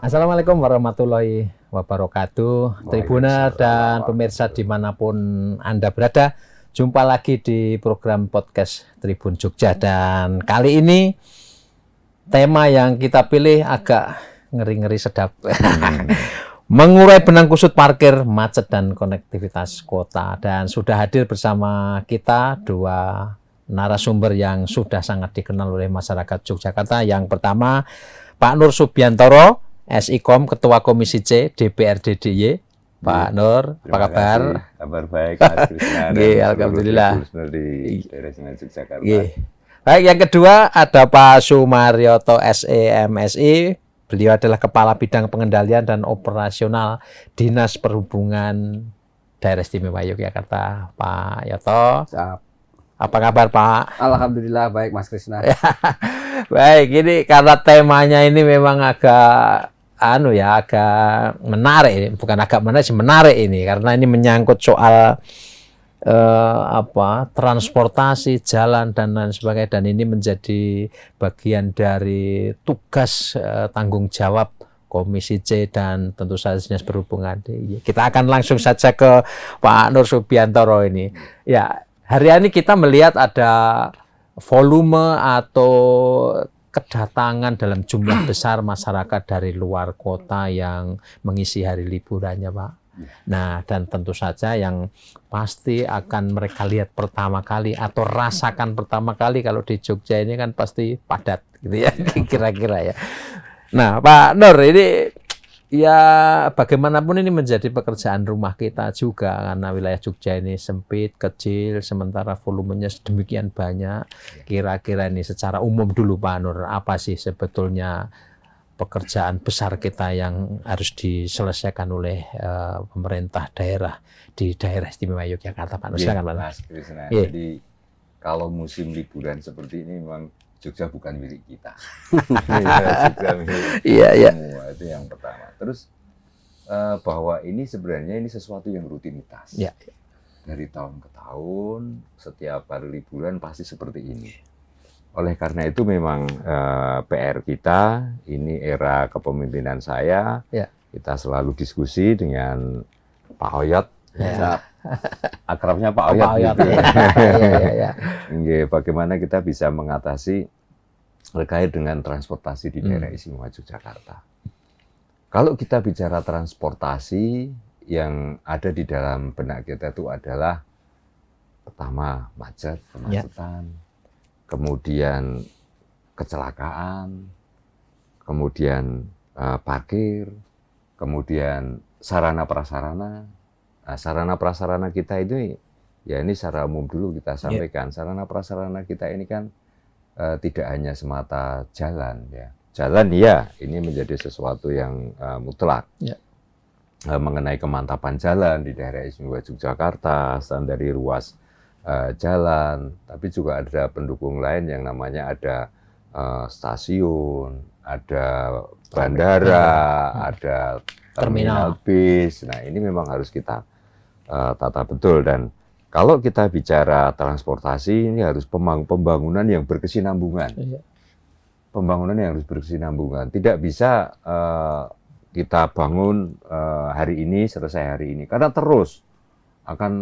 Assalamualaikum warahmatullahi wabarakatuh, Tribuna dan pemirsa dimanapun Anda berada. Jumpa lagi di program podcast Tribun Jogja, dan kali ini tema yang kita pilih agak ngeri-ngeri sedap. Mengurai benang kusut parkir, macet dan konektivitas kota. Dan sudah hadir bersama kita dua narasumber yang sudah sangat dikenal oleh masyarakat Yogyakarta. Yang pertama Pak Nur Subiantoro, SIKOM, Ketua Komisi C DPRD DIY. Pak Nur, apa kabar? Kabar baik, Mas Krisna. Alhamdulillah. Di daerah Yogyakarta. Baik, yang kedua ada Pak Sumaryoto, SEMSI. Beliau adalah Kepala Bidang Pengendalian dan Operasional Dinas Perhubungan Daerah Istimewa Yogyakarta. Pak Yoto. Siap. Apa kabar, Pak? Alhamdulillah baik, Mas Krisna. Baik, ini karena temanya ini memang agak agak menarik, bukan agak menarik ini, karena ini menyangkut soal transportasi, jalan dan lain sebagainya, dan ini menjadi bagian dari tugas tanggung jawab Komisi C dan tentu saja Dinas Perhubungan. Kita akan langsung saja ke Pak Nur Subiantoro ini. Ya, hari ini kita melihat ada volume atau kedatangan dalam jumlah besar masyarakat dari luar kota yang mengisi hari liburannya, Pak. Nah, dan tentu saja yang pasti akan mereka lihat pertama kali atau rasakan pertama kali kalau di Jogja ini kan pasti padat, gitu ya, kira-kira ya. Nah, Pak Nur, ini ya bagaimanapun ini menjadi pekerjaan rumah kita juga, karena wilayah Jogja ini sempit, kecil, sementara volumenya sedemikian banyak. Kira-kira ini secara umum dulu, Pak Nur, apa sih sebetulnya pekerjaan besar kita yang harus diselesaikan oleh pemerintah daerah di daerah istimewa Yogyakarta, Pak Nur? Silakan, Pak. Mas Krisna. Jadi kalau musim liburan seperti ini memang Jogja bukan milik kita. Jogja milik semua, itu yang pertama. Terus bahwa ini sebenarnya ini sesuatu yang rutinitas. Ya. Dari tahun ke tahun, setiap hari liburan pasti seperti ini. Oleh karena itu memang PR kita, ini era kepemimpinan saya, kita selalu diskusi dengan Pak Oyot. Ya. Akrabnya Pak Oyot. Gitu. Bagaimana kita bisa mengatasi terkait dengan transportasi di daerah istimewa Yogyakarta. Kalau kita bicara transportasi, yang ada di dalam benak kita itu adalah pertama macet, kemacetan, kemudian kecelakaan, kemudian parkir, kemudian sarana prasarana. Nah, sarana prasarana kita itu ya ini secara umum dulu kita sampaikan. Sarana prasarana kita ini kan tidak hanya semata jalan ya. Jalan ya, ini menjadi sesuatu yang mutlak. Mengenai kemantapan jalan di daerah istimewa Yogyakarta, standar ruas jalan, tapi juga ada pendukung lain yang namanya ada stasiun, ada bandara, ada terminal bis. Nah, ini memang harus kita tata betul, dan kalau kita bicara transportasi ini harus pembangunan yang berkesinambungan. Pembangunan yang harus berkesinambungan. Tidak bisa kita bangun hari ini selesai hari ini, karena akan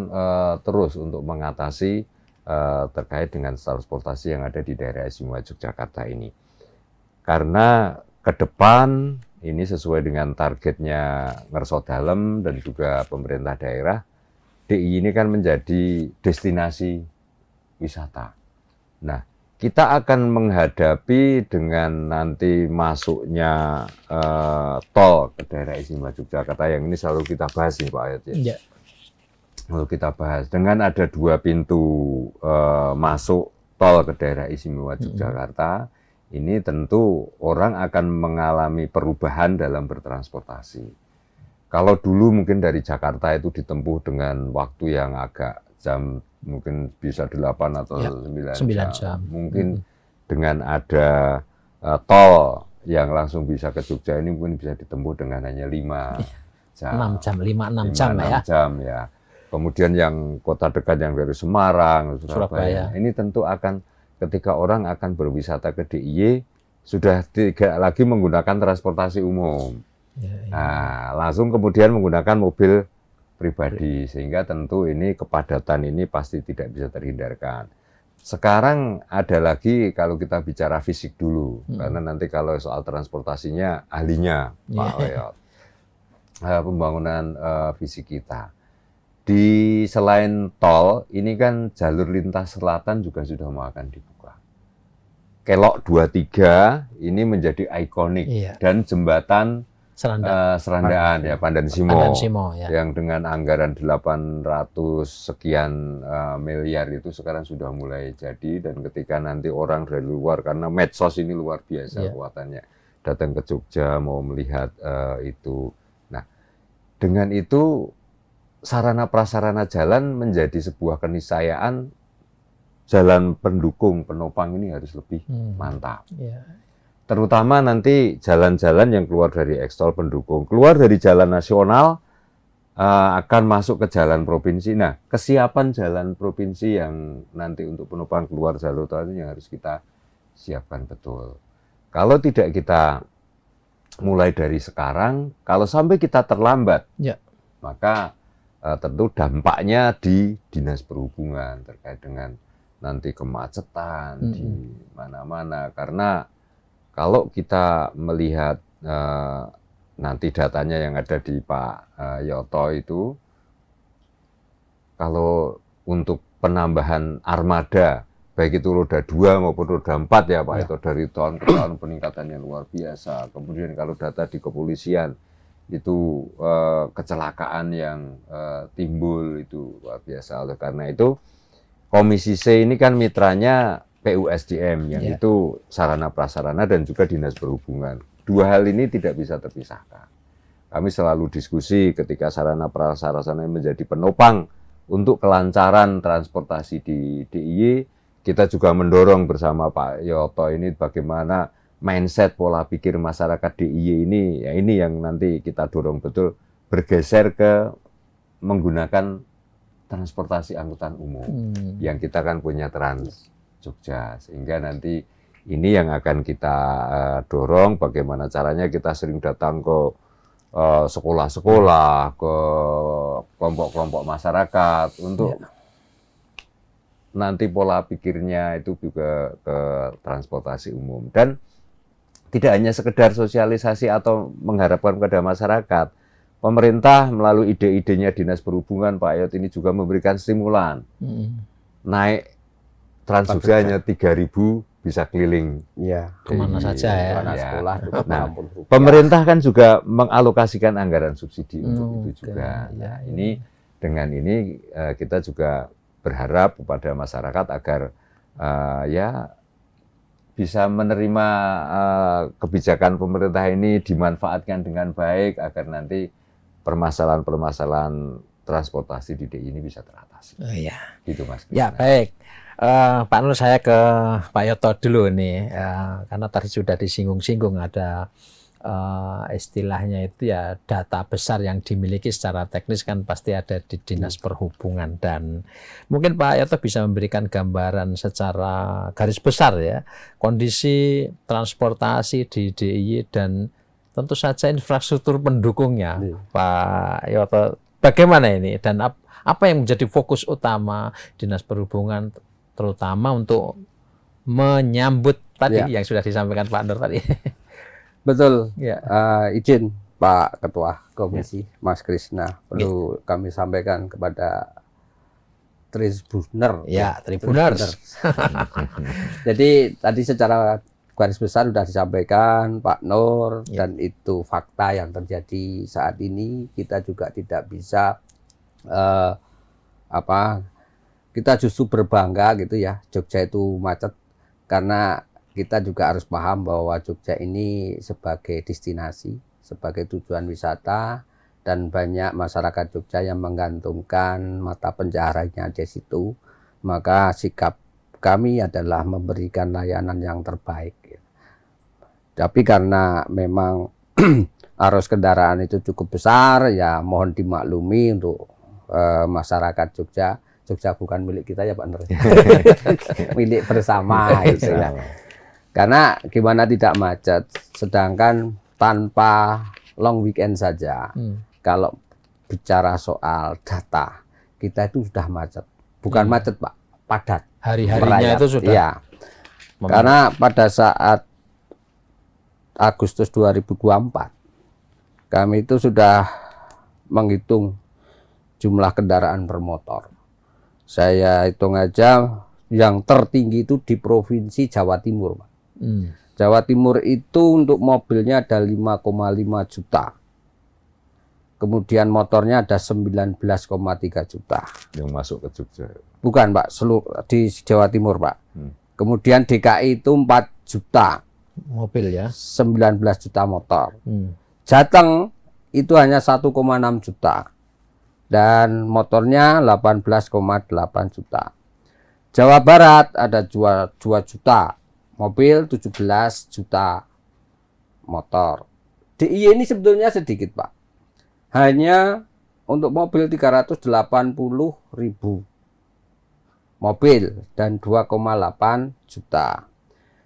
terus untuk mengatasi terkait dengan transportasi yang ada di daerah istimewa Yogyakarta ini. Karena ke depan ini sesuai dengan targetnya Ngerso Dalem dan juga pemerintah daerah, DIY ini kan menjadi destinasi wisata. Nah, kita akan menghadapi dengan nanti masuknya tol ke daerah istimewa Yogyakarta, yang ini selalu kita bahas nih Pak Ayat ya. Lalu kita bahas dengan ada 2 pintu masuk tol ke daerah istimewa Yogyakarta. Ini tentu orang akan mengalami perubahan dalam bertransportasi. Kalau dulu mungkin dari Jakarta itu ditempuh dengan waktu yang agak jam, mungkin bisa 8 atau 9 jam. Mungkin dengan ada tol yang langsung bisa ke Jogja ini mungkin bisa ditempuh dengan hanya 5 jam. 5-6 jam ya. Kemudian yang kota dekat yang dari Semarang, Surabaya, ini tentu akan ketika orang akan berwisata ke DIY sudah tidak lagi menggunakan transportasi umum. Nah, langsung kemudian menggunakan mobil pribadi, sehingga tentu ini kepadatan ini pasti tidak bisa terhindarkan. Sekarang ada lagi kalau kita bicara fisik dulu, karena nanti kalau soal transportasinya ahlinya Pak Leyot. Pembangunan fisik kita. Di selain tol, ini kan jalur lintas selatan juga sudah mau akan dibuka. Kelok 23 ini menjadi ikonik dan jembatan Serandaan ya, Pandan Simo ya. Yang dengan anggaran 800 sekian miliar itu sekarang sudah mulai jadi, dan ketika nanti orang dari luar, karena medsos ini luar biasa kekuatannya, datang ke Jogja mau melihat itu. Nah, dengan itu sarana prasarana jalan menjadi sebuah keniscayaan. Jalan pendukung penopang ini harus lebih mantap. Terutama nanti jalan-jalan yang keluar dari ekstol pendukung, keluar dari jalan nasional akan masuk ke jalan provinsi. Nah, kesiapan jalan provinsi yang nanti untuk penopang keluar jalur tol ini yang harus kita siapkan betul. Kalau tidak kita mulai dari sekarang, kalau sampai kita terlambat, maka tentu dampaknya di Dinas Perhubungan terkait dengan nanti kemacetan di mana-mana. Karena kalau kita melihat nanti datanya yang ada di Pak Yoto itu, kalau untuk penambahan armada, baik itu roda 2 maupun roda 4 ya Pak Yoto, dari tahun ke tahun peningkatannya luar biasa. Kemudian kalau data di kepolisian, itu kecelakaan yang timbul itu luar biasa. Oleh karena itu Komisi C ini kan mitranya PUSDM yang itu sarana prasarana dan juga Dinas Perhubungan. Dua hal ini tidak bisa terpisahkan. Kami selalu diskusi ketika sarana prasarana menjadi penopang untuk kelancaran transportasi di DIY. Kita juga mendorong bersama Pak Yoto ini bagaimana mindset pola pikir masyarakat DIY ini, ya ini yang nanti kita dorong betul bergeser ke menggunakan transportasi angkutan umum. Yang kita kan punya Trans Jogja, sehingga nanti ini yang akan kita dorong bagaimana caranya kita sering datang ke sekolah-sekolah, ke kelompok-kelompok masyarakat untuk nanti pola pikirnya itu juga ke transportasi umum. Dan tidak hanya sekedar sosialisasi atau mengharapkan kepada masyarakat, pemerintah melalui ide-idenya Dinas Perhubungan Pak Ayot ini juga memberikan stimulan. Naik Trans Jogja hanya 3.000 bisa keliling. Kemana saja ya. Sekolah, nah, pemerintah kan juga mengalokasikan anggaran subsidi untuk itu juga. Nah, ini dengan ini kita juga berharap kepada masyarakat agar ya bisa menerima kebijakan pemerintah ini dimanfaatkan dengan baik agar nanti permasalahan-permasalahan transportasi di DIY ini bisa teratasi. Gitu Mas. Ya, baik. Pak Nur, saya ke Pak Yoto dulu nih, karena tadi sudah disinggung-singgung ada istilahnya itu ya data besar yang dimiliki secara teknis kan pasti ada di Dinas Perhubungan, dan mungkin Pak Yoto bisa memberikan gambaran secara garis besar ya kondisi transportasi di DIY dan tentu saja infrastruktur pendukungnya. Pak Yoto, bagaimana ini dan apa yang menjadi fokus utama Dinas Perhubungan terutama untuk menyambut tadi yang sudah disampaikan Pak Nur tadi? Betul. Izin Pak Ketua Komisi Mas Krisna, perlu kami sampaikan kepada Tribuner. Tribuners. Jadi tadi secara garis besar sudah disampaikan Pak Nur, dan itu fakta yang terjadi saat ini. Kita juga tidak bisa kita justru berbangga gitu ya, Jogja itu macet, karena kita juga harus paham bahwa Jogja ini sebagai destinasi, sebagai tujuan wisata, dan banyak masyarakat Jogja yang menggantungkan mata pencahariannya di situ. Maka sikap kami adalah memberikan layanan yang terbaik. Tapi karena memang arus kendaraan itu cukup besar, ya mohon dimaklumi untuk masyarakat Jogja. Jogja bukan milik kita ya Pak Nur. Milik bersama gitu ya. Karena gimana tidak macet, sedangkan tanpa long weekend saja, kalau bicara soal data, kita itu sudah macet. Bukan macet Pak, padat. Hari-harinya merayap. itu sudah. Iya. Karena pada saat Agustus 2024, kami itu sudah menghitung jumlah kendaraan bermotor. Saya hitung aja yang tertinggi itu di Provinsi Jawa Timur, Pak. Jawa Timur itu untuk mobilnya ada 5,5 juta. Kemudian motornya ada 19,3 juta. Yang masuk ke Jogja. Bukan, Pak, seluruh di Jawa Timur, Pak. Kemudian DKI itu 4 juta. Mobil ya. 19 juta motor. Jateng itu hanya 1,6 juta. Dan motornya 18,8 juta. Jawa Barat ada 2 juta. Mobil 17 juta motor. DIY ini sebetulnya sedikit Pak. Hanya untuk mobil 380.000 mobil dan 2,8 juta.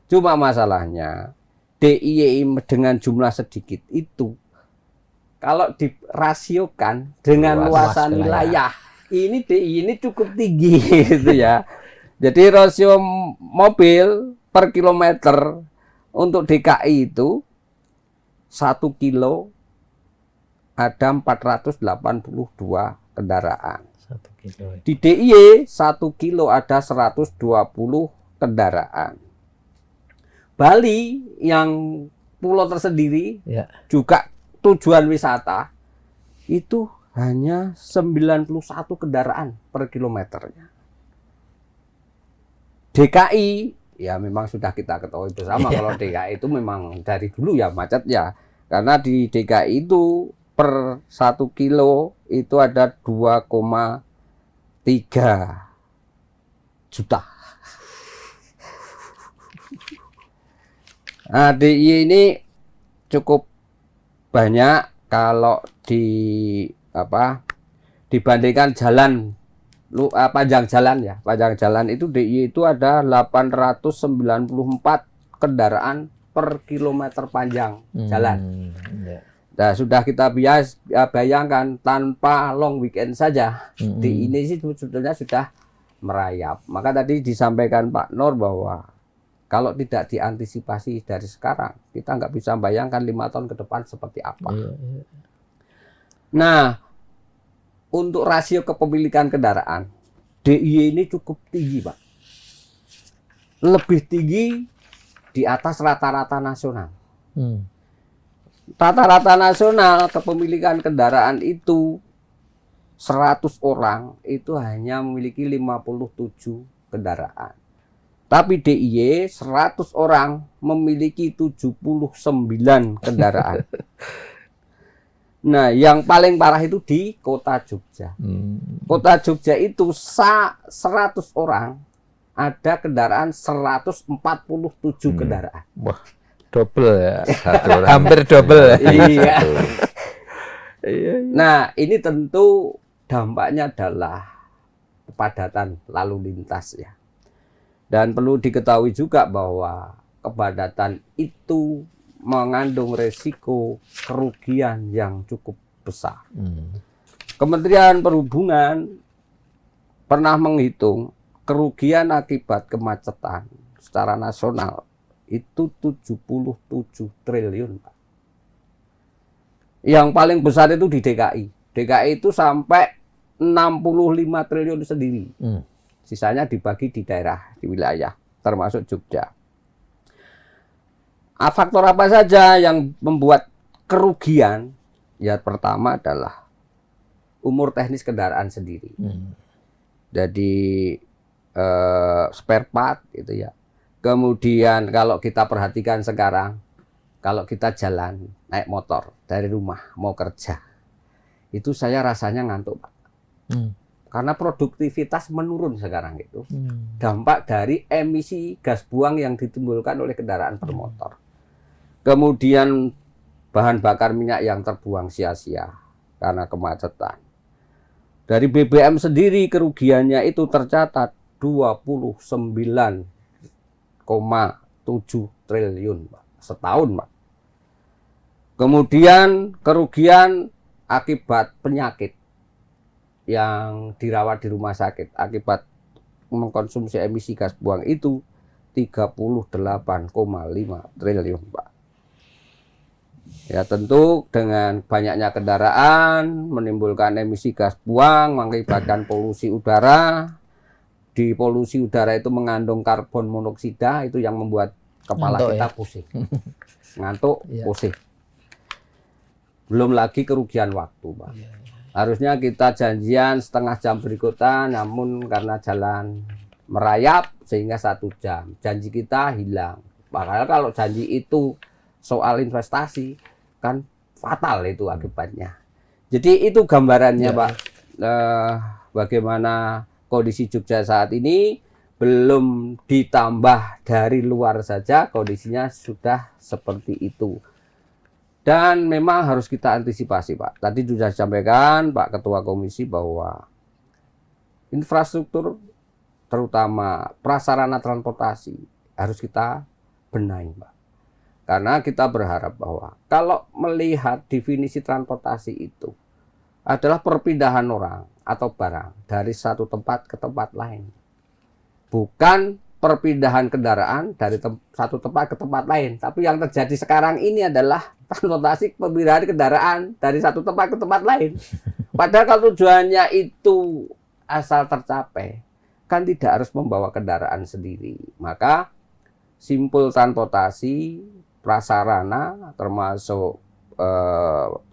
Cuma masalahnya DIY dengan jumlah sedikit itu kalau dirasiokan dengan luasan wilayah, ini DIY ini cukup tinggi gitu ya. Jadi rasio mobil per kilometer untuk DKI itu 1 kilo ada 482 kendaraan. 1 kilo. Di DIY 1 kilo ada 120 kendaraan. Bali yang pulau tersendiri Ya. juga tujuan wisata itu hanya 91 kendaraan per kilometernya. DKI ya memang sudah kita ketahui bersama kalau DKI itu memang dari dulu ya macet ya. Karena di DKI itu per 1 kilo itu ada 2,3 juta. Nah, DIY ini cukup banyak kalau dibandingkan jalan panjang jalan ya. Panjang jalan itu DIY itu ada 894 kendaraan per kilometer panjang jalan. Nah, sudah kita bayangkan tanpa long weekend saja di ini sih sebetulnya sudah merayap. Maka tadi disampaikan Pak Nur bahwa kalau tidak diantisipasi dari sekarang, kita nggak bisa bayangkan 5 tahun ke depan seperti apa. Nah, untuk rasio kepemilikan kendaraan, DIY ini cukup tinggi, Pak. Lebih tinggi di atas rata-rata nasional. Rata-rata nasional kepemilikan kendaraan itu 100 orang itu hanya memiliki 57 kendaraan. Tapi DIY 100 orang memiliki 79 kendaraan. Nah, yang paling parah itu di Kota Jogja. Kota Jogja itu 100 orang ada kendaraan 147 kendaraan. Wah, double ya. Satu orang. Hampir double ya. Iya. Nah, ini tentu dampaknya adalah kepadatan lalu lintas ya. Dan perlu diketahui juga bahwa kepadatan itu mengandung resiko kerugian yang cukup besar. Kementerian Perhubungan pernah menghitung kerugian akibat kemacetan secara nasional itu 77 triliun. Yang paling besar itu di DKI. DKI itu sampai 65 triliun sendiri. Sisanya dibagi di daerah, di wilayah, termasuk Jogja. Faktor apa saja yang membuat kerugian? Ya, pertama adalah umur teknis kendaraan sendiri. Jadi spare part gitu ya. Kemudian kalau kita perhatikan sekarang, kalau kita jalan naik motor dari rumah mau kerja, itu saya rasanya ngantuk, Pak. Karena produktivitas menurun sekarang itu. Dampak dari emisi gas buang yang ditimbulkan oleh kendaraan bermotor. Kemudian bahan bakar minyak yang terbuang sia-sia karena kemacetan. Dari BBM sendiri kerugiannya itu tercatat 29,7 triliun Pak, setahun Pak. Kemudian kerugian akibat penyakit yang dirawat di rumah sakit akibat mengkonsumsi emisi gas buang itu 38,5 triliun Pak. Ya tentu dengan banyaknya kendaraan menimbulkan emisi gas buang, mengakibatkan polusi udara. Di polusi udara itu mengandung karbon monoksida, itu yang membuat kepala Ngantuk, kita ya? pusing. Ngantuk, Iya. pusing. Belum lagi kerugian waktu, Pak. Harusnya kita janjian setengah jam berikutnya, namun karena jalan merayap sehingga 1 jam. Janji kita hilang. Padahal kalau janji itu soal investasi, kan fatal itu akibatnya. Jadi itu gambarannya, Ya. Pak. Bagaimana kondisi Jogja saat ini, belum ditambah dari luar saja kondisinya sudah seperti itu. Dan memang harus kita antisipasi, Pak. Tadi sudah disampaikan Pak Ketua Komisi bahwa infrastruktur terutama prasarana transportasi harus kita benahi, Pak. Karena kita berharap bahwa kalau melihat definisi transportasi itu adalah perpindahan orang atau barang dari satu tempat ke tempat lain. Bukan perpindahan kendaraan dari satu tempat ke tempat lain. Tapi yang terjadi sekarang ini adalah transportasi pemindahan kendaraan dari satu tempat ke tempat lain. Padahal kalau tujuannya itu asal tercapai, kan tidak harus membawa kendaraan sendiri. Maka simpul transportasi, prasarana, termasuk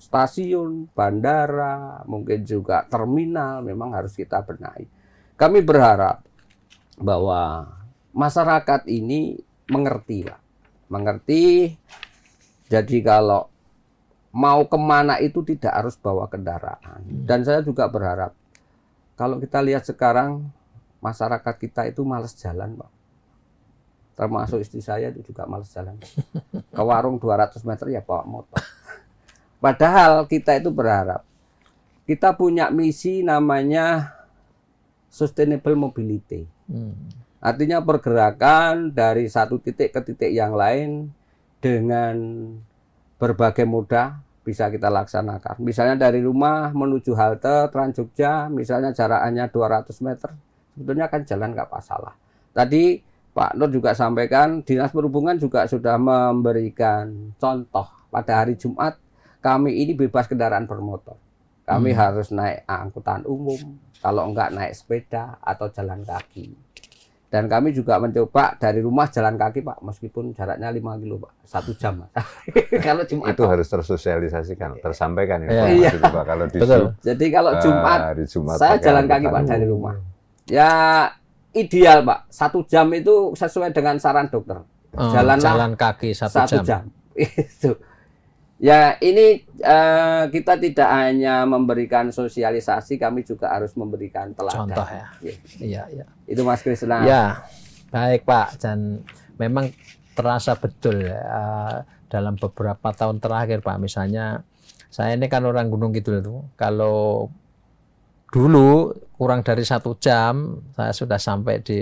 stasiun, bandara, mungkin juga terminal, memang harus kita benahi. Kami berharap bahwa masyarakat ini mengerti, Pak. Mengerti, jadi kalau mau kemana itu tidak harus bawa kendaraan. Dan saya juga berharap, kalau kita lihat sekarang, masyarakat kita itu malas jalan, Pak. Termasuk istri saya itu juga malas jalan. Ke warung 200 meter ya bawa motor. Padahal kita itu berharap, kita punya misi namanya sustainable mobility. Artinya pergerakan dari satu titik ke titik yang lain dengan berbagai moda bisa kita laksanakan. Misalnya dari rumah menuju halte Trans Jogja, misalnya jaraknya 200 meter, sebetulnya kan jalan nggak masalah. Tadi Pak Nur juga sampaikan, Dinas Perhubungan juga sudah memberikan contoh. Pada hari Jumat, kami ini bebas kendaraan bermotor. Kami harus naik angkutan umum, kalau enggak naik sepeda atau jalan kaki. Dan kami juga mencoba dari rumah jalan kaki, Pak, meskipun jaraknya 5 kilo, Pak, 1 jam. Kalau Jumat Itu harus tersosialisasikan, tersampaikan Iya. informasi itu, Pak. Kalau di Betul. Jadi kalau Jumat, hari Jumat saya pakai jalan kaki, angkutan Pak, dari umum. rumah. Ya ideal, Pak, 1 jam itu sesuai dengan saran dokter. Jalanlah jalan kaki 1 jam. Itu. Ya ini kita tidak hanya memberikan sosialisasi, kami juga harus memberikan teladan. Contoh ya. Iya, iya. Itu Mas Krisna. Ya, baik Pak. Dan memang terasa betul ya, dalam beberapa tahun terakhir Pak. Misalnya saya ini kan orang Gunung Kidul tuh. Kalau dulu kurang dari 1 jam saya sudah sampai di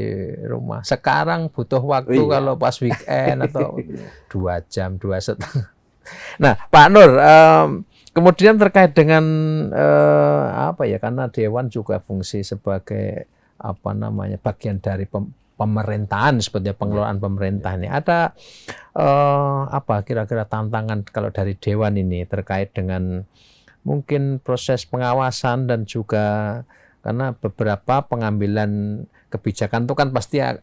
rumah. Sekarang butuh waktu Iya. kalau pas weekend atau 2 jam, 2,5. Nah, Pak Nur, kemudian terkait dengan apa ya? Karena Dewan juga fungsi sebagai apa namanya bagian dari pemerintahan, seperti pengelolaan pemerintah ini. Ada apa kira-kira tantangan kalau dari Dewan ini terkait dengan mungkin proses pengawasan dan juga karena beberapa pengambilan kebijakan itu kan pasti ada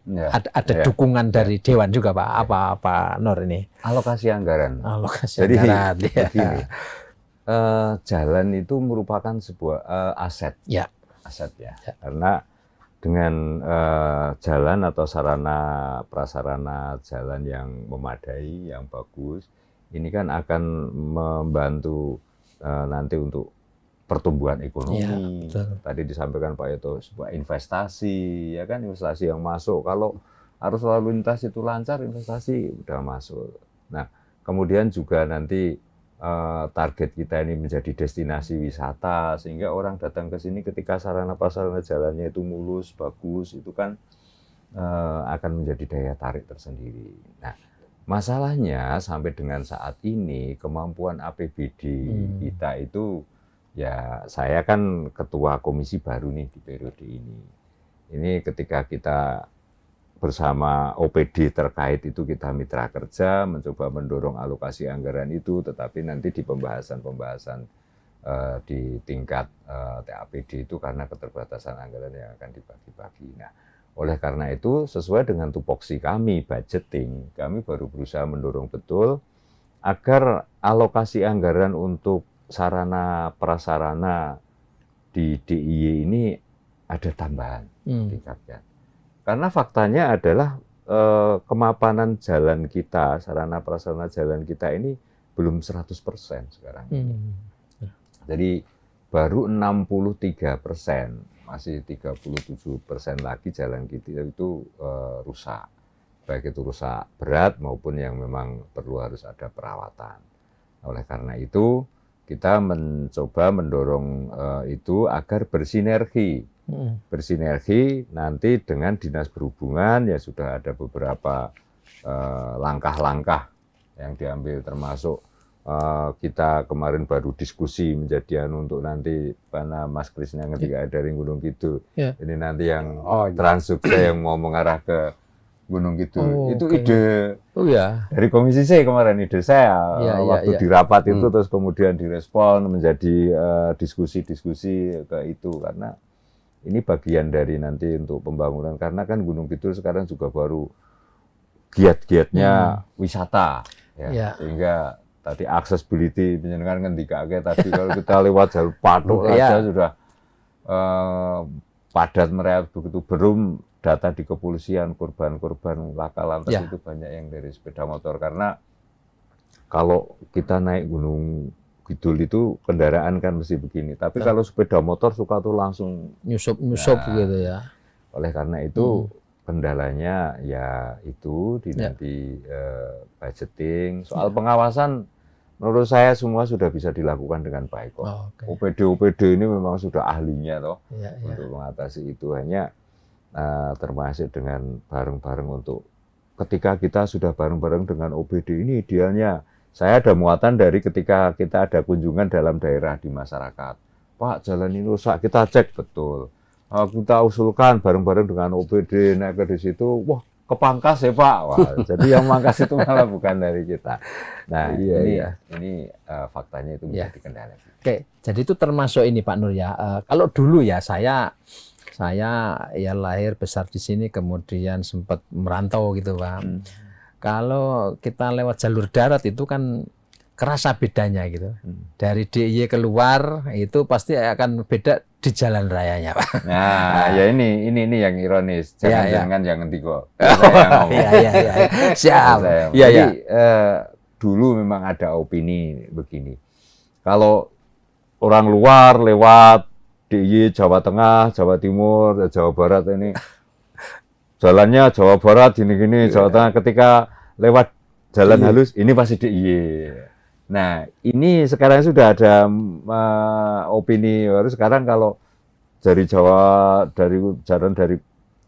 Ya. dukungan dari Dewan juga, Pak. Apa Nur ini? Alokasi anggaran. Alokasi Jadi anggaran, ya. begini, jalan itu merupakan sebuah aset. Ya. Aset ya. Ya. Karena dengan jalan atau sarana prasarana jalan yang memadai, yang bagus, ini kan akan membantu nanti untuk pertumbuhan ekonomi. Ya, betul. Tadi disampaikan Pak Yoto, sebuah investasi, ya kan, investasi yang masuk. Kalau arus lalu lintas itu lancar, investasi udah masuk. Nah, kemudian juga nanti target kita ini menjadi destinasi wisata, sehingga orang datang ke sini ketika sarana prasarana jalannya itu mulus, bagus, itu kan akan menjadi daya tarik tersendiri. Nah, masalahnya sampai dengan saat ini kemampuan APBD kita itu, ya saya kan ketua komisi baru nih di periode ini. Ini ketika kita bersama OPD terkait itu kita mitra kerja, mencoba mendorong alokasi anggaran itu, tetapi nanti di pembahasan-pembahasan di tingkat TAPD itu karena keterbatasan anggaran yang akan dibagi-bagi. Nah, oleh karena itu sesuai dengan tupoksi kami, budgeting, kami baru berusaha mendorong betul agar alokasi anggaran untuk sarana prasarana di DIY ini ada tambahan tingkatnya. Karena faktanya adalah kemapanan jalan kita, sarana prasarana jalan kita ini belum 100% sekarang ini. Jadi baru 63%, masih 37% lagi jalan kita itu rusak. Baik itu rusak berat maupun yang memang perlu harus ada perawatan. Oleh karena itu kita mencoba mendorong itu agar bersinergi nanti dengan Dinas Perhubungan. Ya sudah ada beberapa langkah-langkah yang diambil, termasuk kita kemarin baru diskusi menjadian untuk nanti mana Mas Krisna ketika dari Gunung Kidul, ini nanti yang Trans Jogja yang mau mengarah ke Gunung Kidul, itu ide dari Komisi C kemarin, ide saya waktu di rapat itu, terus kemudian direspon menjadi diskusi-diskusi ke itu, karena ini bagian dari nanti untuk pembangunan, karena kan Gunung Kidul sekarang juga baru giat-giatnya wisata, sehingga tadi accessibility menyenangkan ngendikake tadi kalau kita lewat jalur Patok saja sudah padat mereka begitu, belum data di kepolisian korban-korban laka lantas itu banyak yang dari sepeda motor, karena kalau kita naik Gunung Kidul itu kendaraan kan mesti begini, tapi kalau sepeda motor suka tuh langsung nyusup gitu ya. Oleh karena itu kendalanya ya itu di nanti budgeting. Soal pengawasan menurut saya semua sudah bisa dilakukan dengan baik kok. OPD ini memang sudah ahlinya toh untuk mengatasi itu, hanya termasuk dengan bareng-bareng untuk ketika kita sudah bareng-bareng dengan OPD ini, idealnya saya ada muatan dari ketika kita ada kunjungan dalam daerah di masyarakat. Pak, jalan ini rusak, kita cek betul. Kita usulkan bareng-bareng dengan OPD, naik ke di situ, wah kepangkas ya Pak. Wah, jadi yang mangkas itu malah bukan dari kita. Nah, ini faktanya itu menjadi kendala. Oke, jadi itu termasuk ini Pak Nur ya. Kalau dulu ya saya ya lahir besar di sini, kemudian sempat merantau gitu Pak. Kalau kita lewat jalur darat itu kan kerasa bedanya gitu. Dari DIY keluar itu pasti akan beda di jalan rayanya, Pak. Nah, ya ini yang ironis. Jangan tigo. Siap. Jadi dulu memang ada opini begini. Kalau orang luar lewat DIY Jawa Tengah, Jawa Timur, Jawa Barat ini jalannya Jawa Barat gini-gini, Jawa Tengah, ketika lewat jalan halus ini pasti DIY. Nah, ini sekarang sudah ada opini baru sekarang, kalau dari jalan dari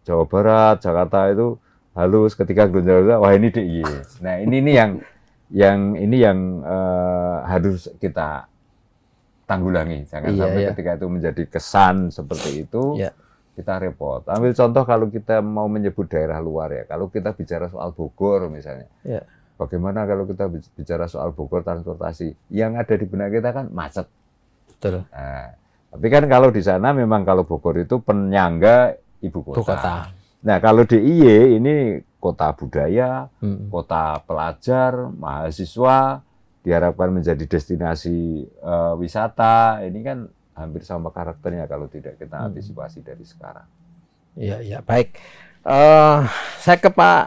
Jawa Barat, Jakarta itu halus, ketika Jawa, wah ini DIY. Nah, ini yang harus kita tanggulangi. Jangan sampai ketika itu menjadi kesan seperti itu. Kita repot. Ambil contoh kalau kita mau menyebut daerah luar ya, kalau kita bicara soal Bogor misalnya, bagaimana kalau kita bicara soal Bogor transportasi, yang ada di benak kita kan macet. Betul. Nah, tapi kan kalau di sana memang kalau Bogor itu penyangga ibu kota. Nah, kalau DIY ini kota budaya, kota pelajar, mahasiswa, diharapkan menjadi destinasi wisata. Ini kan hampir sama karakternya kalau tidak kita antisipasi dari sekarang. Iya, baik. Saya ke Pak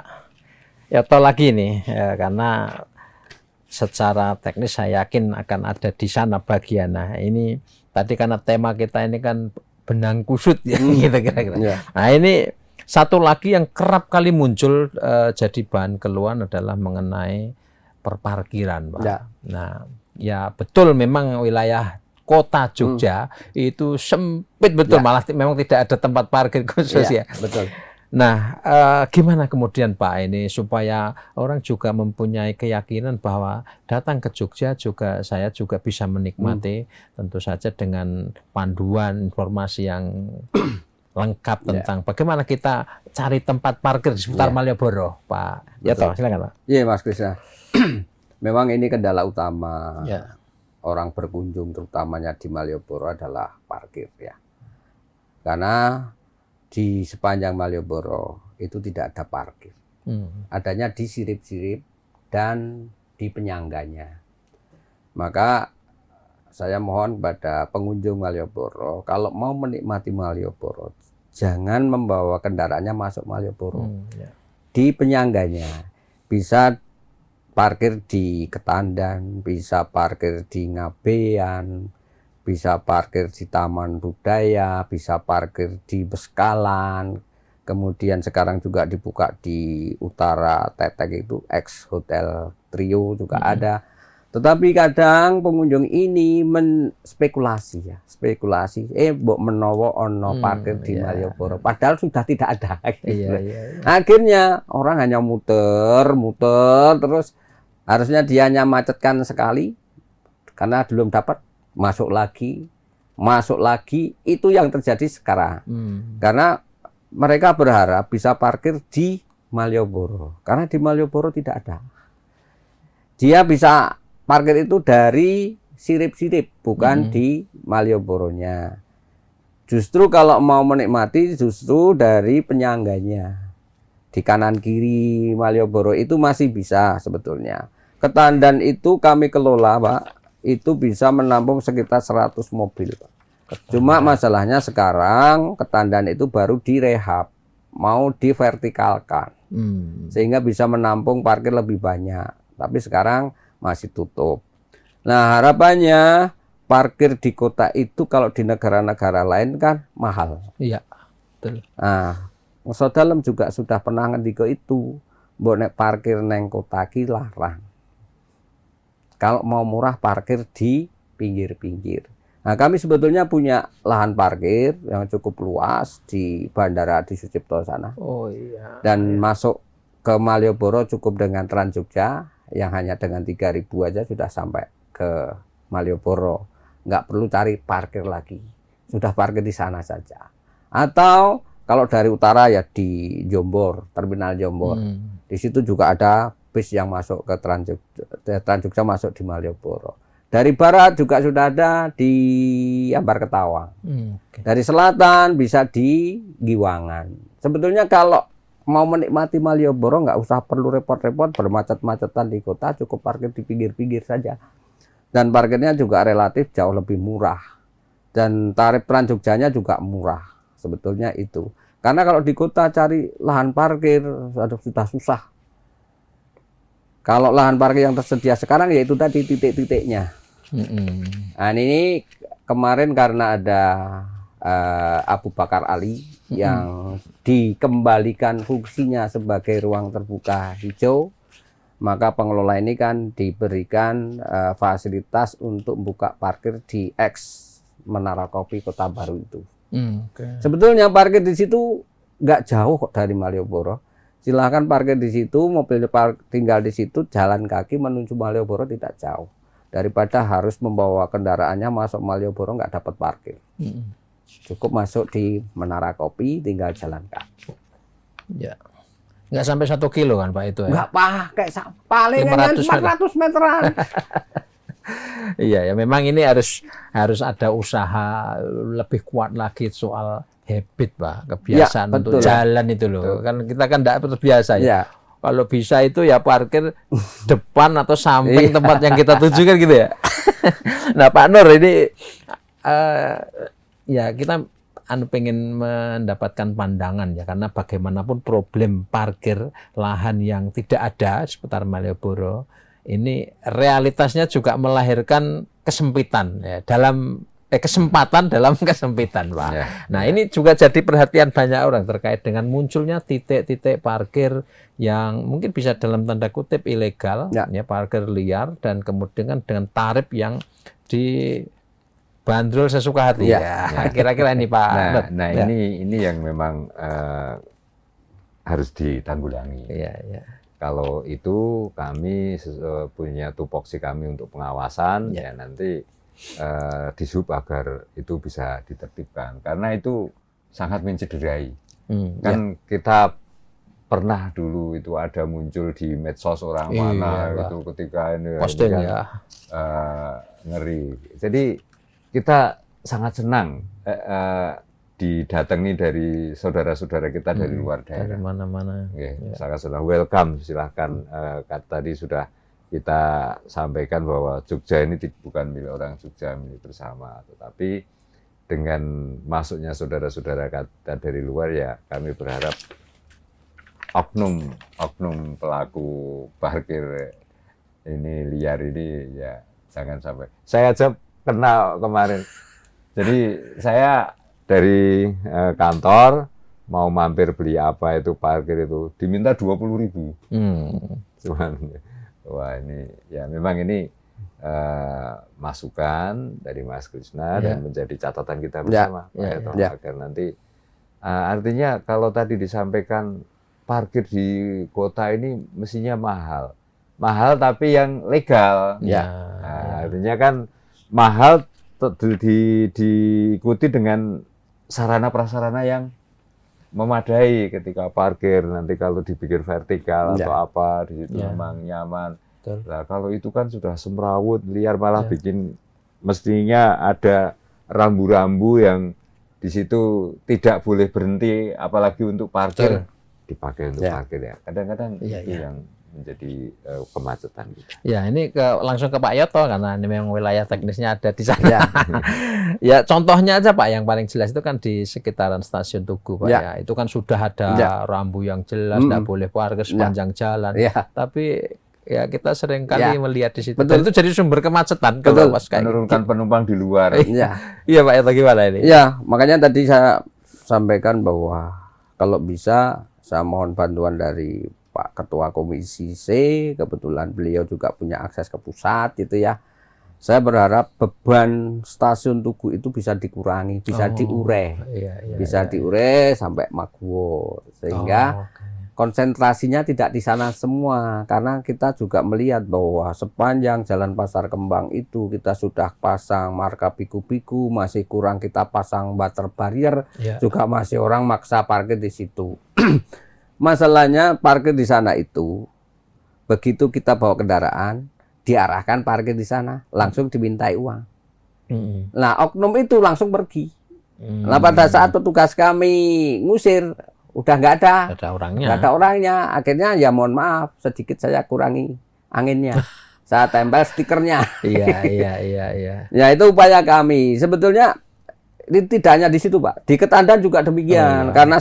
Yoto lagi nih, karena secara teknis saya yakin akan ada di sana bagian. Nah, ini tadi karena tema kita ini kan benang kusut ya, gitu kira-kira. Nah, ini satu lagi yang kerap kali muncul jadi bahan keluhan adalah mengenai perparkiran, Pak. Nah, ya betul memang wilayah kota Jogja itu sempit betul, Ya. malah memang tidak ada tempat parkir khusus ya. Betul. Nah, gimana kemudian Pak ini supaya orang juga mempunyai keyakinan bahwa datang ke Jogja juga saya juga bisa menikmati tentu saja dengan panduan informasi yang lengkap tentang bagaimana kita cari tempat parkir di seputar Malioboro, Pak. Ya toh, silakan Pak. Iya Mas Krisna. Memang ini kendala utama Ya. orang berkunjung terutamanya di Malioboro adalah parkir ya. Karena di sepanjang Malioboro itu tidak ada parkir. Adanya di sirip-sirip dan di penyangganya. Maka saya mohon kepada pengunjung Malioboro, kalau mau menikmati Malioboro, jangan membawa kendaraannya masuk Malioboro. Di penyangganya bisa parkir di Ketandan, bisa parkir di Ngabean, bisa parkir di Taman Budaya, bisa parkir di Beskalan, kemudian sekarang juga dibuka di Utara Tetek itu ex Hotel Trio juga ada. Tetapi kadang pengunjung ini menspekulasi ya, spekulasi, mbok menowo ono parkir di Malioboro, padahal sudah tidak ada. Gitu. Akhirnya orang hanya muter terus, harusnya dia hanya macetkan sekali karena belum dapat. Masuk lagi, itu yang terjadi sekarang. Karena mereka berharap bisa parkir di Malioboro, karena di Malioboro tidak ada. Dia bisa parkir itu dari sirip-sirip, bukan di Malioboronya. Justru kalau mau menikmati justru dari penyangganya. Di kanan kiri Malioboro itu masih bisa sebetulnya. Ketandan itu kami kelola, Pak. Itu bisa menampung sekitar 100 mobil. Cuma masalahnya sekarang Ketandan itu baru direhab, mau divertikalkan, sehingga bisa menampung parkir lebih banyak. Tapi sekarang masih tutup. Nah harapannya parkir di kota itu kalau di negara-negara lain kan mahal. Iya, betul. Nah, Sodalem juga sudah pernah ngendiko itu, mbok nek parkir neng kota ki larang. Kalau mau murah parkir di pinggir-pinggir. Nah, kami sebetulnya punya lahan parkir yang cukup luas di Bandara Adi Sucipto sana. Oh iya. Dan masuk ke Malioboro cukup dengan Trans Jogja yang hanya dengan 3.000 aja sudah sampai ke Malioboro. Nggak perlu cari parkir lagi. Sudah parkir di sana saja. Atau kalau dari utara ya di Jombor, Terminal Jombor. Di situ juga ada bis yang masuk ke Trans Jogja masuk di Malioboro. Dari barat juga sudah ada di Ambar Ketawang. Dari selatan bisa di Giwangan. Sebetulnya kalau mau menikmati Malioboro nggak usah perlu repot-repot bermacet-macetan di kota, cukup parkir di pinggir-pinggir saja. Dan parkirnya juga relatif jauh lebih murah. Dan tarif Trans Jogjanya juga murah. Sebetulnya itu. Karena kalau di kota cari lahan parkir sudah susah. Kalau lahan parkir yang tersedia sekarang yaitu tadi titik-titiknya. Nah ini kemarin karena ada Abu Bakar Ali yang dikembalikan fungsinya sebagai ruang terbuka hijau, maka pengelola ini kan diberikan fasilitas untuk buka parkir di X Menara Kopi Kota Baru itu. Sebetulnya parkir di situ nggak jauh kok dari Malioboro. Silahkan parkir di situ, mobil tinggal di situ, jalan kaki menuju Malioboro tidak jauh. Daripada harus membawa kendaraannya masuk Malioboro nggak dapat parkir. Cukup masuk di Menara Kopi, tinggal jalan kaki. Ya. Nggak sampai 1 kilo kan Pak itu ya? Nggak pakai, paling 400 meteran. Iya ya, memang ini harus ada usaha lebih kuat lagi soal habit Pak, kebiasaan ya, untuk jalan itu loh. Betul. Kan kita kan tidak terbiasa ya. Kalau bisa itu ya parkir depan atau samping tempat yang kita tuju kan gitu ya. Nah Pak Nur ini ya kita pengen mendapatkan pandangan ya, karena bagaimanapun problem parkir lahan yang tidak ada seputar Malioboro ini realitasnya juga melahirkan kesempitan ya, dalam kesempatan dalam kesempitan, Pak. Ya. Nah, ini juga jadi perhatian banyak orang terkait dengan munculnya titik-titik parkir yang mungkin bisa dalam tanda kutip ilegal, Ya. ya parkir liar, dan kemudian dengan tarif yang dibanderol sesuka hati. Ya. Ya, kira-kira ini Pak. Nah, Ya. ini yang memang harus ditanggulangi. Iya, iya. Kalau itu kami punya tupoksi kami untuk pengawasan, Ya. ya nanti disub agar itu bisa ditertibkan. Karena itu sangat mencederai. Kan kita pernah dulu itu ada muncul di medsos orang Iya, mana Pak. itu ketika ini Posting kan, ya. ngeri. Jadi kita sangat senang didatangi dari saudara-saudara kita dari luar Dari daerah. mana-mana. Oke, sangat senang. Welcome, silahkan. Tadi sudah kita sampaikan bahwa Jogja ini bukan milik orang Jogja, milik bersama. Tetapi dengan masuknya saudara-saudara kita dari luar, ya kami berharap oknum pelaku parkir ini liar ini ya jangan sampai. Saya aja kena kemarin. Jadi saya dari kantor mau mampir beli apa itu parkir itu diminta 20.000. Cuman wah ini ya memang ini masukan dari Mas Krisna dan menjadi catatan kita bersama Pak Eto, agar nanti artinya kalau tadi disampaikan parkir di kota ini mestinya mahal tapi yang legal. Artinya kan mahal diikuti dengan sarana prasarana yang memadai ketika parkir. Nanti kalau dibikin vertikal atau apa di situ memang nyaman. Nah, kalau itu kan sudah semrawut liar, malah bikin mestinya ada rambu-rambu yang di situ tidak boleh berhenti apalagi untuk parkir. Dipakai untuk parkir ya. Kadang-kadang itu yang menjadi kemacetan kita. Ya, ini langsung ke Pak Yoto karena ini memang wilayah teknisnya ada di sana. Ya, contohnya aja Pak yang paling jelas itu kan di sekitaran Stasiun Tugu Pak ya. Itu kan sudah ada rambu yang jelas, tidak boleh parkir sepanjang jalan. Tapi ya kita sering kali melihat di situ. Dan itu jadi sumber kemacetan kalau pas kayak menurunkan penumpang di luar. Iya Pak Yoto, gimana ini? Iya, makanya tadi saya sampaikan bahwa kalau bisa saya mohon bantuan dari Pak Ketua Komisi C, kebetulan beliau juga punya akses ke pusat gitu ya. Saya berharap beban Stasiun Tugu itu bisa dikurangi, bisa diurai. Bisa diurai sampai Maguwo sehingga konsentrasinya tidak di sana semua, karena kita juga melihat bahwa sepanjang Jalan Pasar Kembang itu kita sudah pasang marka biku-biku, masih kurang kita pasang water barrier, juga masih orang maksa parkir di situ. Masalahnya parkir di sana itu begitu kita bawa kendaraan diarahkan parkir di sana langsung dimintai uang. Nah, oknum itu langsung pergi. Nah, pada saat petugas kami ngusir udah nggak ada orangnya. Akhirnya ya mohon maaf sedikit saya kurangi anginnya. Saya tempel stikernya. Iya. Ya itu upaya kami. Sebetulnya ini tidak hanya di situ Pak, di Ketandan juga demikian. Karena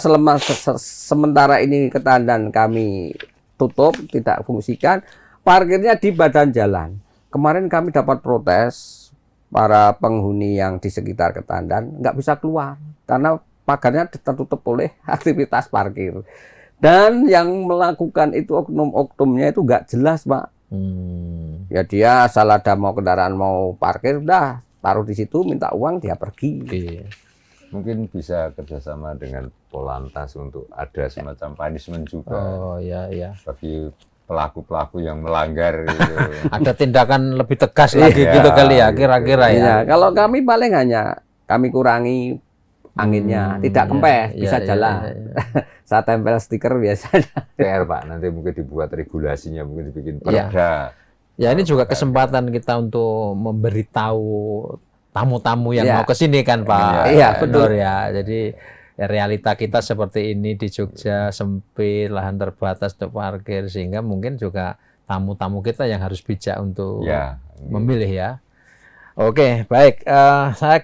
sementara ini Ketandan kami tutup, tidak fungsikan, parkirnya di badan jalan. Kemarin kami dapat protes para penghuni yang di sekitar Ketandan nggak bisa keluar karena pagarnya tertutup oleh aktivitas parkir. Dan yang melakukan itu oknum-oknumnya itu nggak jelas Pak. Ya dia asal ada mau kendaraan mau parkir udah taruh di situ, minta uang, dia pergi. Mungkin bisa kerjasama dengan Polantas untuk ada semacam punishment juga. Bagi pelaku-pelaku yang melanggar. Gitu. Ada tindakan lebih tegas lagi gitu kali ya, kira-kira ya. Kalau kami paling hanya kami kurangi anginnya, tidak kempes, bisa jalan. Saya tempel stiker biasanya. PR Pak, nanti mungkin dibuat regulasinya, mungkin dibikin perda. Ya ini juga kesempatan kita untuk memberitahu tamu-tamu yang mau ke sini kan Pak. Betul ya. Jadi ya, realita kita seperti ini di Jogja, sempit, lahan terbatas untuk parkir, sehingga mungkin juga tamu-tamu kita yang harus bijak untuk memilih ya. Oke, baik. Saya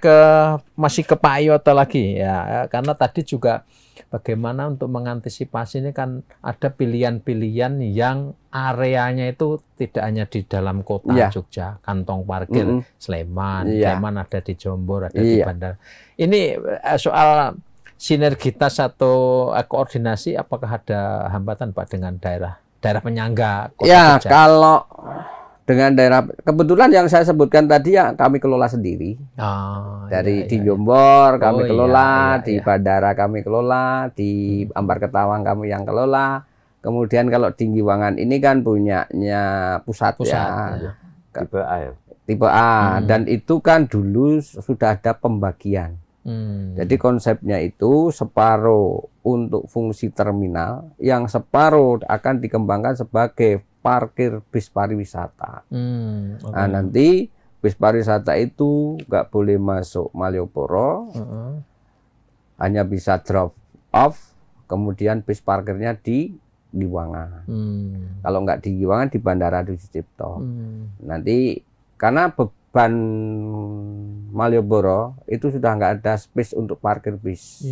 masih ke Pak Yoto lagi ya, karena tadi juga bagaimana untuk mengantisipasi ini kan ada pilihan-pilihan yang areanya itu tidak hanya di dalam kota Iya. Jogja, kantong parkir Sleman, Iya. Sleman ada di Jombor, ada di Iya. Bandar. Ini soal sinergitas atau koordinasi, apakah ada hambatan Pak dengan daerah penyangga kota Ya, Jogja? kalau dengan daerah, kebetulan yang saya sebutkan tadi ya kami kelola sendiri. Dari di Jombor kami kelola, di Bandara kami kelola, di Ambar Ketawang kami yang kelola. Kemudian kalau di Giwangan ini kan punyanya pusat ya. Tipe A ya. Tipe A, dan itu kan dulu sudah ada pembagian. Jadi konsepnya itu separuh untuk fungsi terminal, yang separuh akan dikembangkan sebagai parkir bis pariwisata. Nah, nanti bis pariwisata itu nggak boleh masuk Malioboro, hanya bisa drop off, kemudian bis parkirnya di Giwangan. Kalau nggak di Giwangan, di Bandara Adi Sucipto. Nanti karena beban Malioboro itu sudah nggak ada space untuk parkir bis.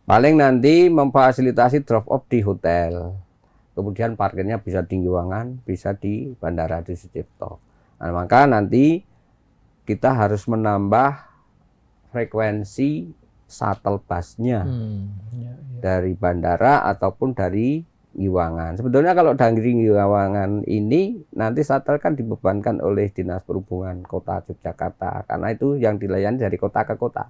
Paling nanti memfasilitasi drop off di hotel. Kemudian parkirnya bisa di Giwangan, bisa di Bandara Adi Sucipto. Nah, maka nanti kita harus menambah frekuensi shuttle busnya dari bandara ataupun dari Giwangan. Sebetulnya kalau dari Giwangan ini nanti shuttle kan dibebankan oleh Dinas Perhubungan Kota Yogyakarta, karena itu yang dilayani dari kota ke kota.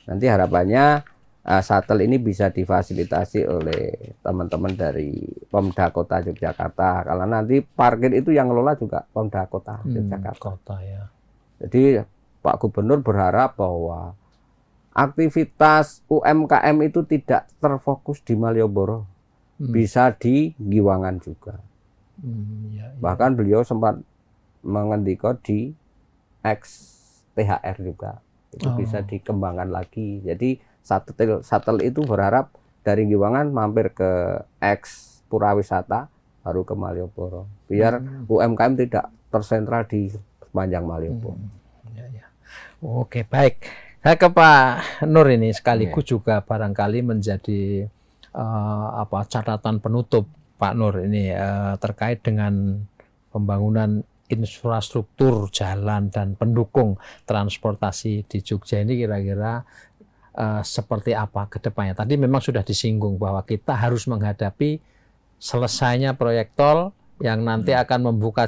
Nanti harapannya shuttle ini bisa difasilitasi oleh teman-teman dari Pemda Kota Yogyakarta. Karena nanti parkir itu yang ngelola juga Pemda Kota Yogyakarta. Jadi Pak Gubernur berharap bahwa aktivitas UMKM itu tidak terfokus di Malioboro, bisa di Giwangan juga. Bahkan beliau sempat mengendiko di XTHR juga. Itu bisa dikembangkan lagi. Jadi shuttle itu berharap dari Giwangan mampir ke X Purawisata baru ke Malioboro, biar UMKM tidak tersentral di sepanjang Malioboro. Oke, baik. Saya ke Pak Nur ini sekaligus juga barangkali menjadi catatan penutup Pak Nur ini terkait dengan pembangunan infrastruktur jalan dan pendukung transportasi di Jogja ini kira-kira seperti apa ke depannya. Tadi memang sudah disinggung bahwa kita harus menghadapi selesainya proyek tol yang nanti akan membuka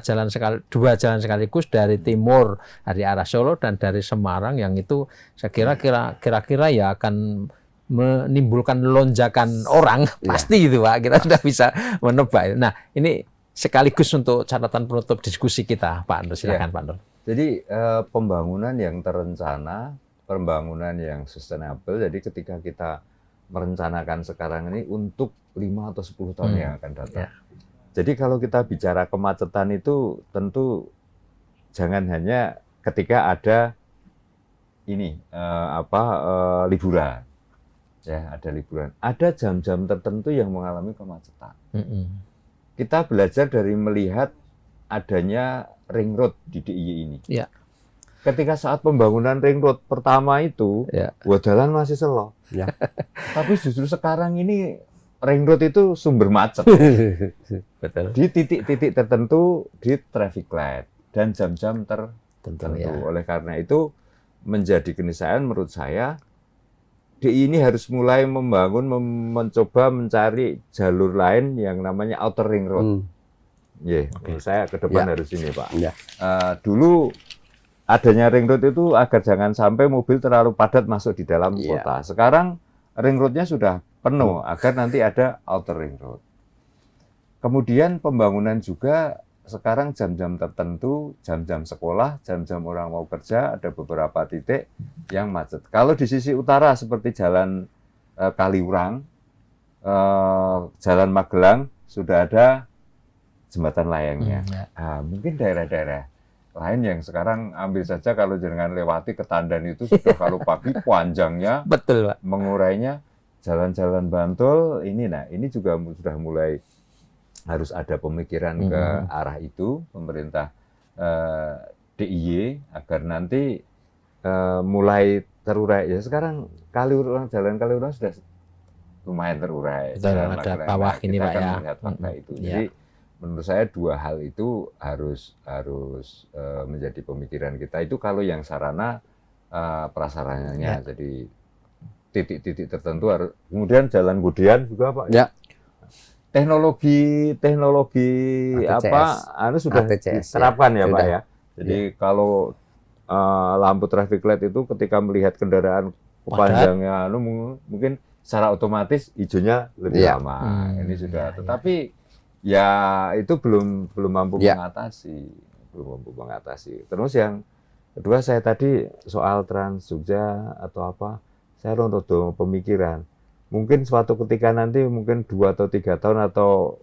dua jalan sekaligus dari timur, dari arah Solo dan dari Semarang, yang itu saya kira-kira ya akan menimbulkan lonjakan orang, pasti itu Pak, kita sudah bisa menebak. Nah, ini sekaligus untuk catatan penutup diskusi kita, Pak Nur, silakan Pak Nur. Jadi pembangunan yang terencana, pembangunan yang sustainable, jadi ketika kita merencanakan sekarang ini untuk 5 atau 10 tahun yang akan datang. Jadi kalau kita bicara kemacetan itu tentu jangan hanya ketika ada ini liburan, ya ada liburan, ada jam-jam tertentu yang mengalami kemacetan. Kita belajar dari melihat adanya ring road di DIY ini. Ketika saat pembangunan ring road pertama itu, jalan masih slow. Tapi justru sekarang ini ring road itu sumber macet. Betul. Di titik-titik tertentu, di traffic light dan jam-jam tertentu. Oleh karena itu menjadi keniscayaan menurut saya DIY ini harus mulai mencoba mencari jalur lain yang namanya outer ring road. Menurut saya ke depan harus ini Pak. Dulu adanya ring road itu agar jangan sampai mobil terlalu padat masuk di dalam kota. Sekarang ring roadnya sudah penuh agar nanti ada outer ring road. Kemudian pembangunan juga sekarang jam-jam tertentu, jam-jam sekolah, jam-jam orang mau kerja, ada beberapa titik yang macet. Kalau di sisi utara seperti jalan Kaliurang, jalan Magelang sudah ada jembatan layangnya. Mungkin daerah-daerah lain yang sekarang ambil saja kalau jangan lewati ke Tandan itu sudah kalau pagi panjangnya, betul Pak, mengurainya. Jalan-jalan Bantul ini juga sudah mulai harus ada pemikiran ke arah itu. Pemerintah DIY agar nanti mulai terurai. Ya sekarang jalan Kaliurang sudah lumayan terurai. Betul, ada bawah ini kita Pak akan ya. melihat fakta itu. Ya. Jadi menurut saya dua hal itu harus menjadi pemikiran kita. Itu kalau yang sarana prasarananya. Jadi titik-titik tertentu harus. Kemudian jalan Gudean juga Pak. Ya. Teknologi ATCS. sudah ATCS, diterapkan ya Pak sudah. ya. Jadi kalau lampu traffic light itu ketika melihat kendaraan kepanjangnya mungkin secara otomatis hijaunya lebih lama. Ini sudah. Tetapi ya itu belum mampu mengatasi. Terus yang kedua saya tadi soal Trans Jogja atau apa, saya rontodo pemikiran. Mungkin suatu ketika nanti mungkin 2 atau 3 tahun atau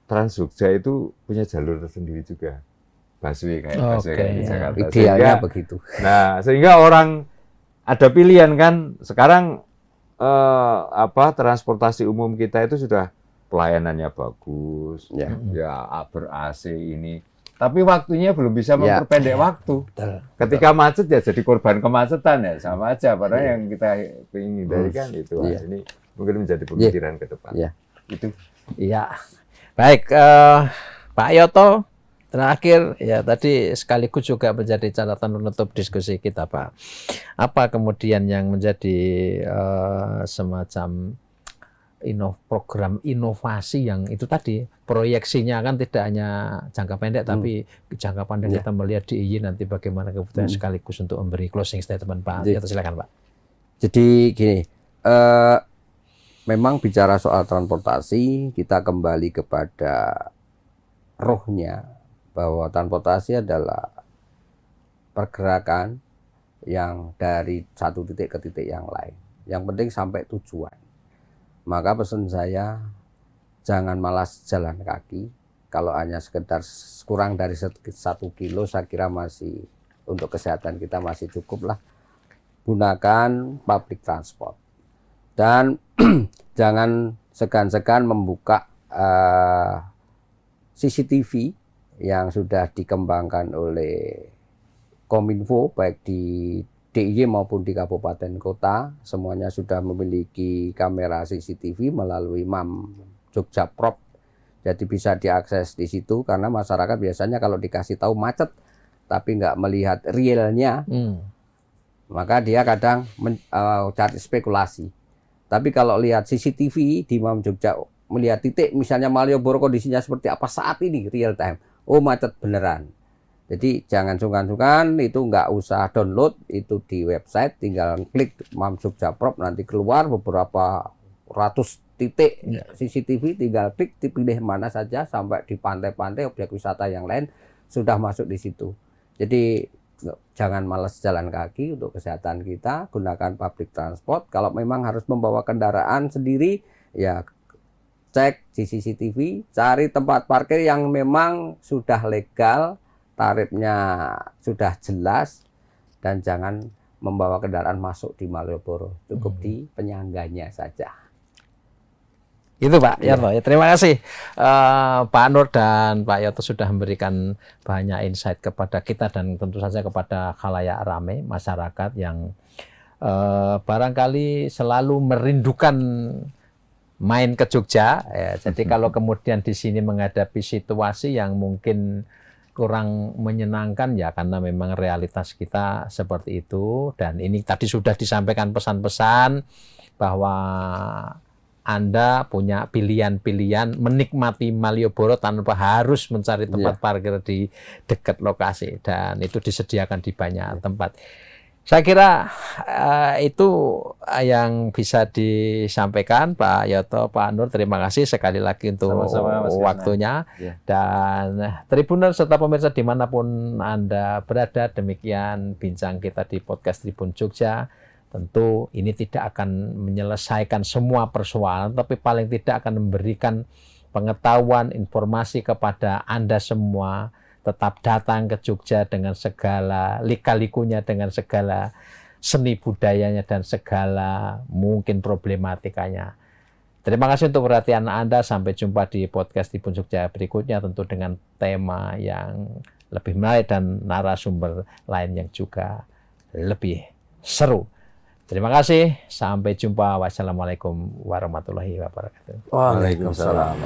Trans Jogja itu punya jalur tersendiri juga. Busway kayak di Jakarta. Idealnya begitu. Nah, sehingga orang ada pilihan kan. Sekarang transportasi umum kita itu sudah pelayanannya bagus. Ya ber-AC ini. Tapi waktunya belum bisa memperpendek waktu. Ketika macet ya jadi korban kemacetan ya, sama aja. Padahal yang kita ingin hindari kan itu. Ini mungkin menjadi pemikiran ke depan. Itu. Iya. Baik, Pak Yoto, terakhir ya tadi sekaligus juga menjadi catatan penutup diskusi kita, Pak. Apa kemudian yang menjadi semacam program inovasi yang itu tadi proyeksinya kan tidak hanya jangka pendek tapi jangka panjang kita melihat DIY nanti bagaimana kebutuhan sekaligus untuk memberi closing statement Pak. Ya, silakan Pak. Jadi gini, memang bicara soal transportasi kita kembali kepada rohnya bahwa transportasi adalah pergerakan yang dari satu titik ke titik yang lain. Yang penting sampai tujuan. Maka pesan saya, jangan malas jalan kaki. Kalau hanya sekedar kurang dari 1 kilo, saya kira masih untuk kesehatan kita masih cukup lah. Gunakan public transport. Dan jangan segan-segan membuka CCTV yang sudah dikembangkan oleh Kominfo, baik di DIY maupun di kabupaten kota, semuanya sudah memiliki kamera CCTV melalui MAM Jogja Prop. Jadi bisa diakses di situ karena masyarakat biasanya kalau dikasih tahu macet tapi nggak melihat realnya, maka dia kadang cari spekulasi. Tapi kalau lihat CCTV di MAM Jogja, melihat titik misalnya Malioboro kondisinya seperti apa saat ini real time, oh macet beneran. Jadi jangan sungkan-sungkan, itu nggak usah download, itu di website, tinggal klik MAM Jogja Prop, nanti keluar beberapa ratus titik CCTV, tinggal klik, dipilih mana saja, sampai di pantai-pantai, objek wisata yang lain, sudah masuk di situ. Jadi jangan malas jalan kaki untuk kesehatan kita, gunakan public transport. Kalau memang harus membawa kendaraan sendiri, ya cek di CCTV, cari tempat parkir yang memang sudah legal, tarifnya sudah jelas, dan jangan membawa kendaraan masuk di Malioboro, cukup di penyangganya saja. Itu Pak Yoto. Ya, terima kasih Pak Nur dan Pak Yoto sudah memberikan banyak insight kepada kita dan tentu saja kepada khalayak ramai masyarakat yang barangkali selalu merindukan main ke Jogja. Ya, jadi kalau kemudian di sini menghadapi situasi yang mungkin kurang menyenangkan ya karena memang realitas kita seperti itu, dan ini tadi sudah disampaikan pesan-pesan bahwa Anda punya pilihan-pilihan menikmati Malioboro tanpa harus mencari tempat parkir di dekat lokasi, dan itu disediakan di banyak tempat. Saya kira itu yang bisa disampaikan Pak Yoto, Pak Nur. Terima kasih sekali lagi untuk waktunya. Dan Tribuner serta pemirsa dimanapun Anda berada, demikian bincang kita di podcast Tribun Jogja. Tentu ini tidak akan menyelesaikan semua persoalan, tapi paling tidak akan memberikan pengetahuan, informasi kepada Anda semua. Tetap datang ke Jogja dengan segala lika-likunya, dengan segala seni budayanya dan segala mungkin problematikanya. Terima kasih untuk perhatian Anda. Sampai jumpa di podcast Tribun Jogja berikutnya, tentu dengan tema yang lebih menarik dan narasumber lain yang juga lebih seru. Terima kasih, sampai jumpa. Wassalamualaikum warahmatullahi wabarakatuh. Waalaikumsalam.